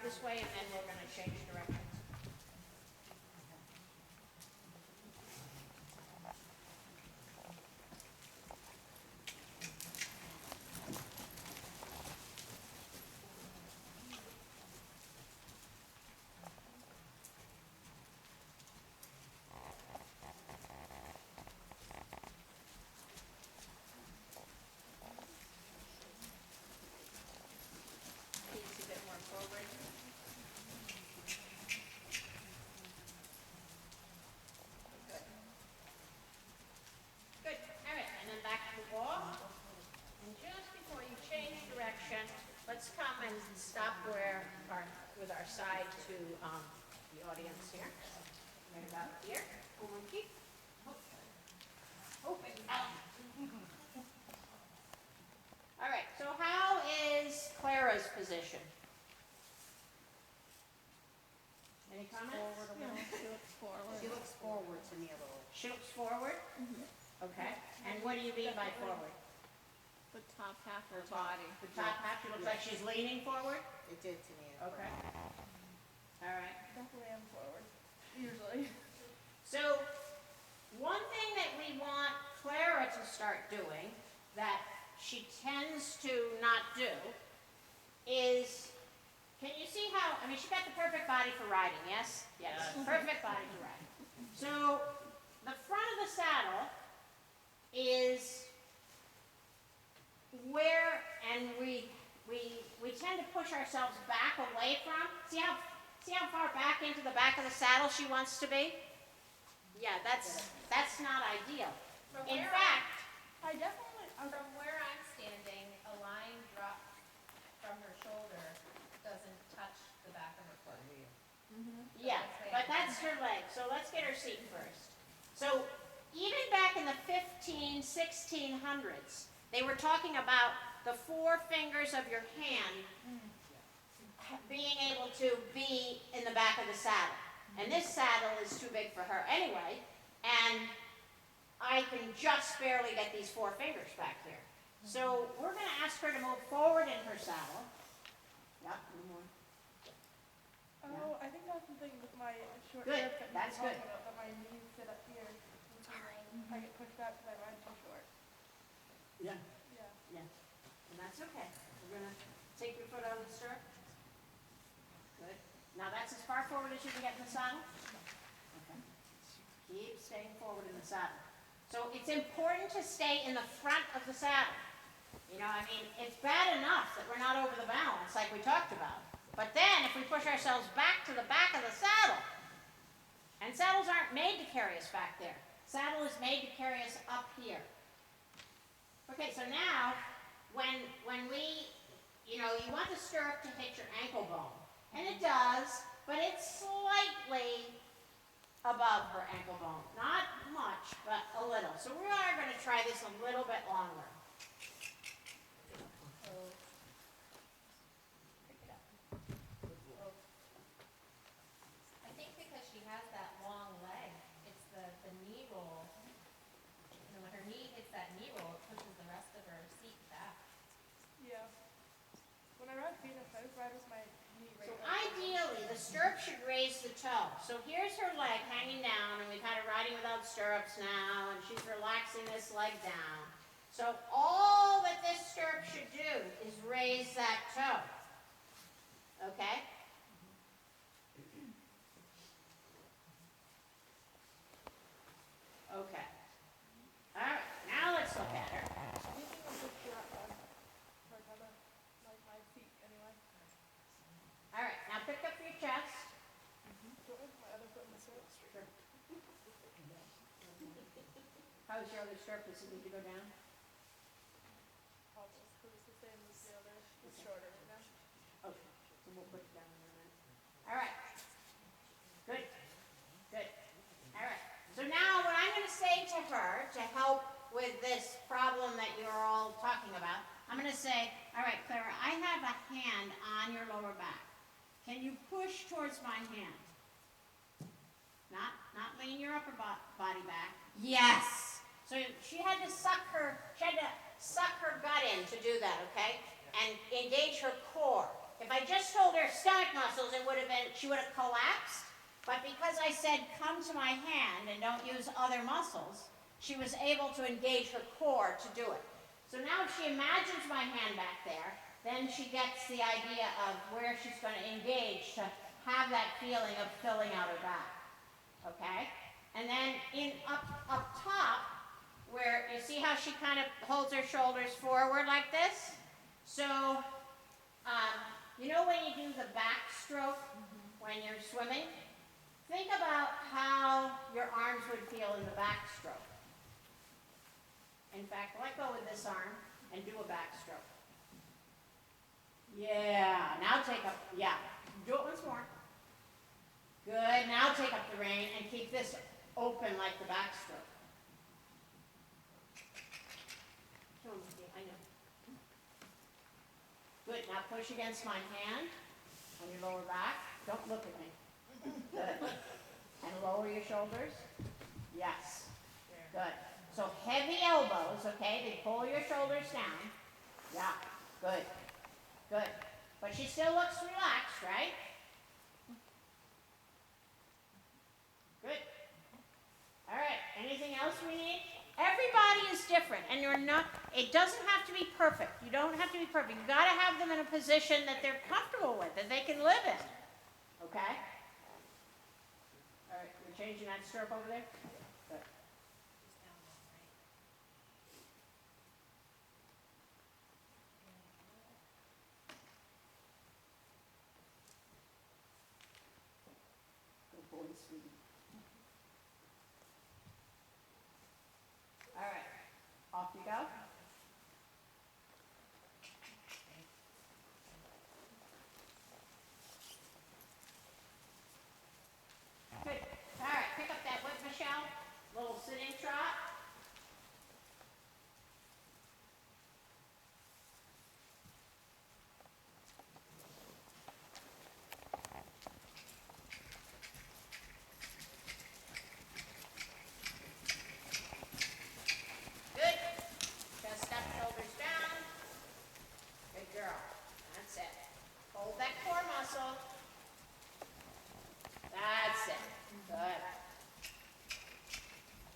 this way, and then we're going to change directions. Feet's a bit more forward. Good. Good. All right, and then back to the wall. And just before you change direction, let's come and stop where with our side to the audience here. Right about here. Monkey. Open. All right, so how is Clara's position? Any comments? Forward a little. She looks forward. She looks forward to me a little. She looks forward? Okay. And what do you mean by forward? The top half of her body. The top half, she looks like she's leaning forward? It did to me. Okay. All right. Definitely am forward, usually. So, one thing that we want Clara to start doing that she tends to not do is, can you see how, I mean, she's got the perfect body for riding, yes? Yes. Perfect body to ride. So, the front of the saddle is where, and we tend to push ourselves back away from, see how far back into the back of the saddle she wants to be? Yeah, that's not ideal. In fact, I definitely, From where I'm standing, a line drop from her shoulder doesn't touch the back of her foot. yeah, but that's her leg, so let's get her seat first. So even back in the 1600s, they were talking about the four fingers of your hand being able to be in the back of the saddle. And this saddle is too big for her anyway, and I can just barely get these four fingers back here. So we're going to ask her to move forward in her saddle. Yep, one more. I think that's the thing with my short Good, grip that that's you're good. talking about, that my knees sit up here. I get pushed back because I ride too short. Yeah. Yeah. And that's okay. We're going to take your foot out of the stirrup. Good. Now that's as far forward as you can get in the saddle. Okay. Keep staying forward in the saddle. So it's important to stay in the front of the saddle. You know, I mean, it's bad enough that we're not over the balance like we talked about. But then if we push ourselves back to the back of the saddle, and saddles aren't made to carry us back there. Saddle is made to carry us up here. Okay, so now, when we, you know, you want the stirrup to hit your ankle bone. And it does, but it's slightly above her ankle bone. Not much, but a little. So we are going to try this a little bit longer. I think because she has that long leg, it's the knee roll. You know, when her knee hits that knee roll, it pushes the rest of her seat back. Yeah. When I ride Venus, I just ride with my knee right So up. ideally, the stirrup should raise the toe. So here's her leg hanging down, and we've had her riding without stirrups now, and she's relaxing this leg down. So all that this stirrup should do is raise that toe. Okay? Okay. All right, now let's look at her. Anything will push you out on her kind of, like my feet anyway. All right, now pick up your chest. Do you want me to put my other foot in the stirrup? Sure. How's your other stirrup? Does it need to go down? Almost, because it's the same as the other. It's shorter right now. Okay, so we'll put it down in a minute. All right. Good. Good. All right. So now what I'm going to say to her to help with this problem that you're all talking about, I'm going to say, all right, Clara, I have a hand on your lower back. Can you push towards my hand? Not lean your upper body back. Yes. So she had to suck her gut in to do that, okay? And engage her core. if I just told her stomach muscles, it would have been, she would have collapsed. But because I said, come to my hand and don't use other muscles, she was able to engage her core to do it. So now if she imagines my hand back there, then she gets the idea of where she's going to engage to have that feeling of filling out her back. Okay? And then up top, where you see how she kind of holds her shoulders forward like this? So, you know when you do the backstroke when you're swimming? Think about how your arms would feel in the backstroke. In fact, let go with this arm and do a backstroke. Yeah, now take up, yeah, do it once more. Good, now take up the rein and keep this open like the backstroke. I know. Good, now push against my hand on your lower back. Don't look at me. Good. And lower your shoulders. Yes. Good. So heavy elbows, okay? They pull your shoulders down. Yeah. Good. Good. But she still looks relaxed, right? Good. All right. Anything else we need? Everybody is different, and you're not, it doesn't have to be perfect. You don't have to be perfect. You've got to have them in a position that they're comfortable with, that they can live in. Okay? All right, we're changing that stirrup over there? Good. Good boy, sweetie. All right, off you go. Good. All right, pick up that whip, Michelle. Little sitting trot. Good. Chest up, shoulders down. Good girl. That's it. Hold that core muscle. That's it. Good.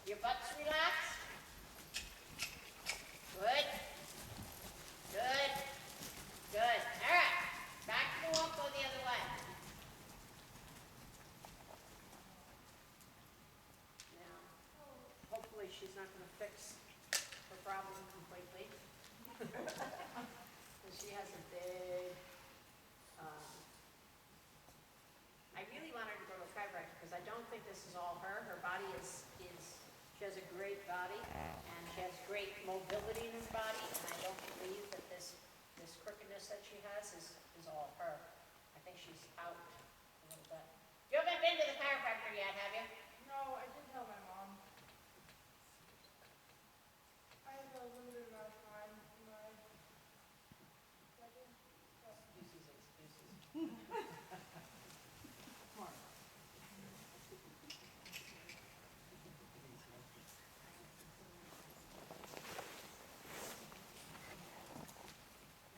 Your butt's relaxed. Good. Good. Good. All right. Back to the walk, go the other way. Now, hopefully she's not going to fix her problem completely. Because she has a big, I really want her to go to a chiropractor because I don't think this is all her. Her body is she has a great body and she has great mobility in her body, and I don't believe that this crookedness that she has is all her. I think she's out a little bit. You haven't been to the chiropractor yet, have you? No, I did tell my mom. I have a limited amount of time in my schedule. Excuses.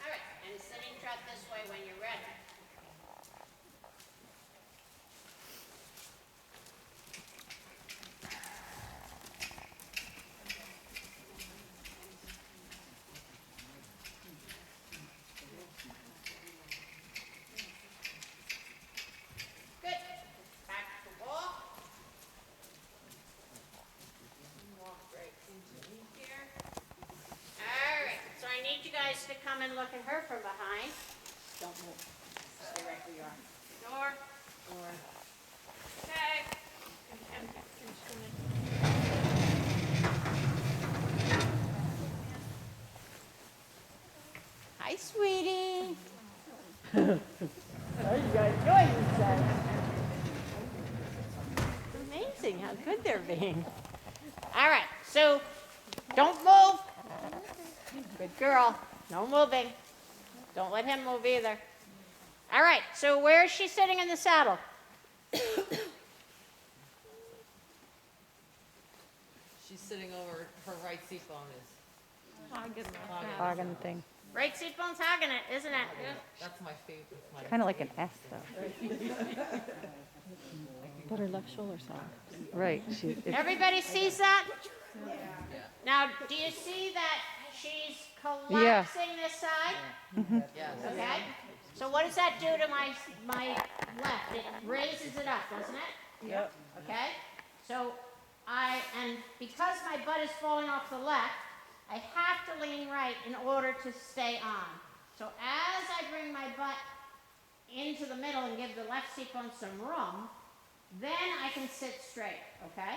All right, and sitting trot this way when you're ready. Good. Back to walk. Walk right into here. All right, so I need you guys to come and look at her from behind. Don't move. Stay right where you are. Door. Okay. Hi, sweetie. How you guys doing yourself? Amazing how good they're being. All right, so don't move. Good girl. No moving. Don't let him move either. All right, so where is she sitting in the saddle? She's sitting over, her right seat bone is Hogging hogging Hogging the thing. Right seat bone's hugging it, isn't it? That's my favorite. Kind of like an S, though. But her left shoulder side. Right. Everybody sees that? Now, do you see that she's collapsing this side? Yes. Okay? So what does that do to my left? It raises it up, doesn't it? Yep. Okay? So and because my butt is falling off the left, I have to lean right in order to stay on. So as I bring my butt into the middle and give the left seat bone some room, then I can sit straight, okay?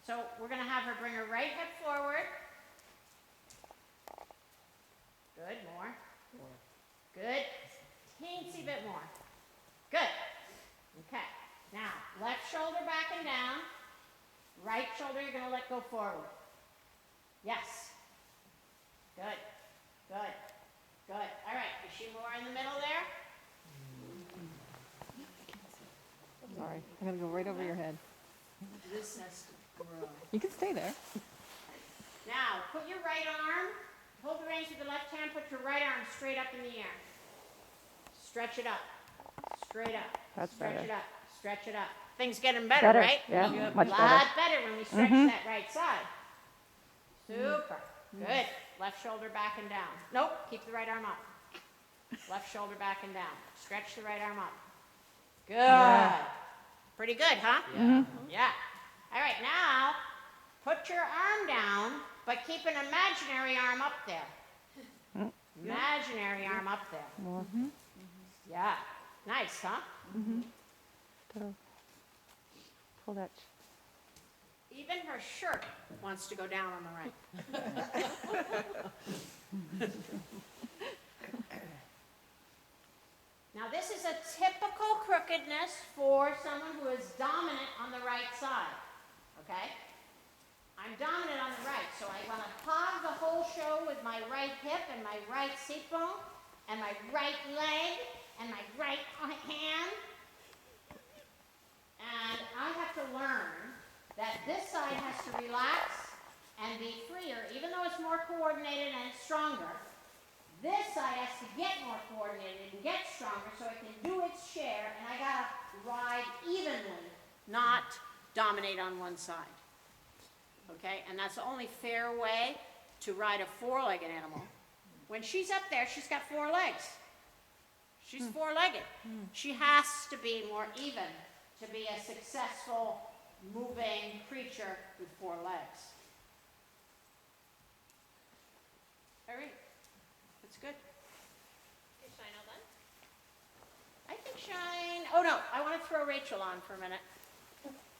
So we're going to have her bring her right hip forward. Good, more. Good. Teensy bit more. Good. Okay. Now, left shoulder back and down. Right shoulder you're going to let go forward. Yes. Good. Good. Good. All right. Is she more in the middle there? Sorry, I'm gonna go right over your head. This has to grow. You can stay there. Now, put your right arm, hold the reins with the left hand, put your right arm straight up in the air. Stretch it up. Straight up. That's Stretch better. it up. Stretch it up. Things getting better, right? Yeah, A much lot better. better when we stretch that right side. Super. Good. Left shoulder back and down. Nope. Keep the right arm up. Left shoulder back and down. Stretch the right arm up. Good. Yeah. Pretty good, huh? Yeah. Yeah. All right, now put your arm down, but keep an imaginary arm up there. Imaginary arm up there. More. Yeah. Nice, huh? Pull that. Even her shirt wants to go down on the right. Now this is a typical crookedness for someone who is dominant on the right side, okay? I'm dominant on the right, so I want to hog the whole show with my right hip and my right seat bone and my right leg and my right hand. And I have to learn that this side has to relax and be freer, even though it's more coordinated and it's stronger. This side has to get more coordinated and get stronger so it can do its share, and I gotta ride evenly, not dominate on one side. Okay, and that's the only fair way to ride a four-legged animal. When she's up there, she's got four legs. She's four-legged. She has to be more even to be a successful, moving creature with four legs. All right. That's good. Is Shine all done? I think Shine, oh no, I want to throw Rachel on for a minute.